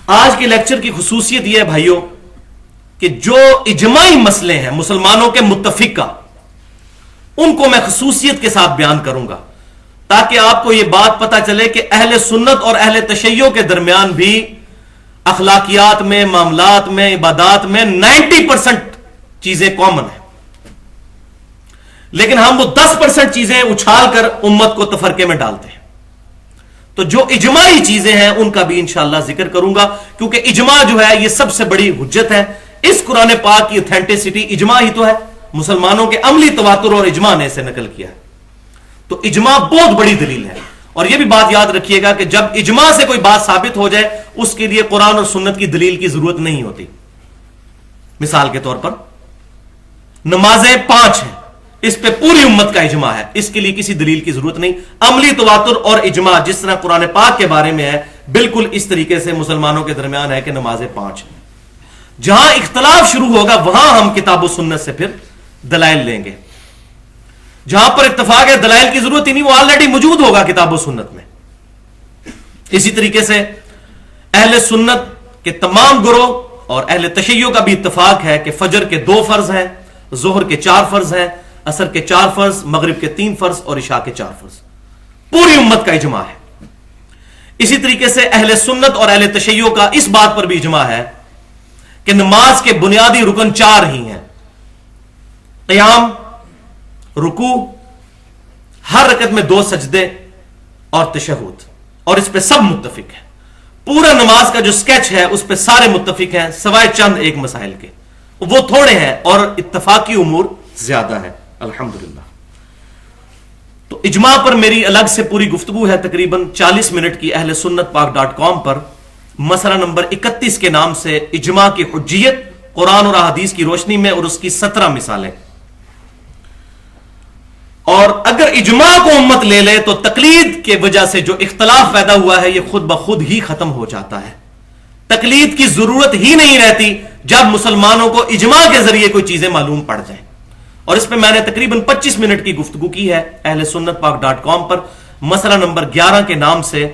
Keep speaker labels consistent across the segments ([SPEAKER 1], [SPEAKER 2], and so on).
[SPEAKER 1] آج کے لیکچر کی خصوصیت یہ ہے بھائیوں کہ جو اجماعی مسئلے ہیں مسلمانوں کے متفقہ، ان کو میں خصوصیت کے ساتھ بیان کروں گا تاکہ آپ کو یہ بات پتہ چلے کہ اہل سنت اور اہل تشیع کے درمیان بھی اخلاقیات میں، معاملات میں، عبادات میں 90% چیزیں کامن ہیں، لیکن ہم وہ 10% چیزیں اچھال کر امت کو تفرقے میں ڈالتے ہیں۔ تو جو اجماعی چیزیں ہیں ان کا بھی انشاءاللہ ذکر کروں گا، کیونکہ اجماع جو ہے یہ سب سے بڑی حجت ہے۔ اس قرآن پاک کی اتھینٹسٹی اجماع ہی تو ہے، مسلمانوں کے عملی تواتر اور اجماع نے اسے نقل کیا ہے۔ تو اجماع بہت بڑی دلیل ہے، اور یہ بھی بات یاد رکھیے گا کہ جب اجماع سے کوئی بات ثابت ہو جائے اس کے لیے قرآن اور سنت کی دلیل کی ضرورت نہیں ہوتی۔ مثال کے طور پر نمازیں 5 ہیں، اس پہ پوری امت کا اجماع ہے، اس کے لیے کسی دلیل کی ضرورت نہیں۔ عملی تواتر اور اجماع جس طرح قرآن پاک کے بارے میں ہے، بالکل اس طریقے سے مسلمانوں کے درمیان ہے کہ نمازیں 5 ہیں۔ جہاں اختلاف شروع ہوگا وہاں ہم کتاب و سنت سے پھر دلائل لیں گے۔ جہاں پر اتفاق ہے دلائل کی ضرورت ہی نہیں، وہ آلریڈی موجود ہوگا کتاب و سنت میں۔ اسی طریقے سے اہل سنت کے تمام گروہ اور اہل تشیع کا بھی اتفاق ہے کہ فجر کے 2 فرض ہیں، ظہر کے 4 فرض ہیں، عصر کے 4 فرض، مغرب کے 3 فرض اور عشاء کے 4 فرض۔ پوری امت کا اجماع ہے۔ اسی طریقے سے اہل سنت اور اہل تشیع کا اس بات پر بھی اجماع ہے کہ نماز کے بنیادی رکن 4 ہی ہیں: قیام، رکوع، ہر رکعت میں 2 سجدے اور تشہد، اور اس پہ سب متفق ہیں۔ پورا نماز کا جو سکیچ ہے اس پہ سارے متفق ہیں سوائے چند ایک مسائل کے، وہ تھوڑے ہیں اور اتفاقی امور زیادہ ہے الحمدللہ۔ تو اجماع پر میری الگ سے پوری گفتگو ہے تقریباً 40 منٹ کی اہل سنت پاک.com پر، مسئلہ نمبر 31 کے نام سے اجماع کی حجیت قرآن اور احادیث کی روشنی میں، اور اس کی 17 مثالیں۔ اور اگر اجماع کو امت لے لے تو تقلید کے وجہ سے جو اختلاف پیدا ہوا ہے یہ خود بخود ہی ختم ہو جاتا ہے۔ تقلید کی ضرورت ہی نہیں رہتی جب مسلمانوں کو اجماع کے ذریعے کوئی چیزیں معلوم پڑ جائیں۔ اور اس پہ میں نے تقریباً 25 منٹ کی گفتگو کی ہے اہل سنت پاک.com پر، مسئلہ نمبر 11 کے نام سے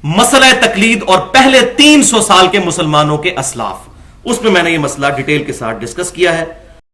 [SPEAKER 1] مسئلہ تقلید اور پہلے 300 سال کے مسلمانوں کے اسلاف۔ اس پہ میں نے یہ مسئلہ ڈیٹیل کے ساتھ ڈسکس کیا ہے۔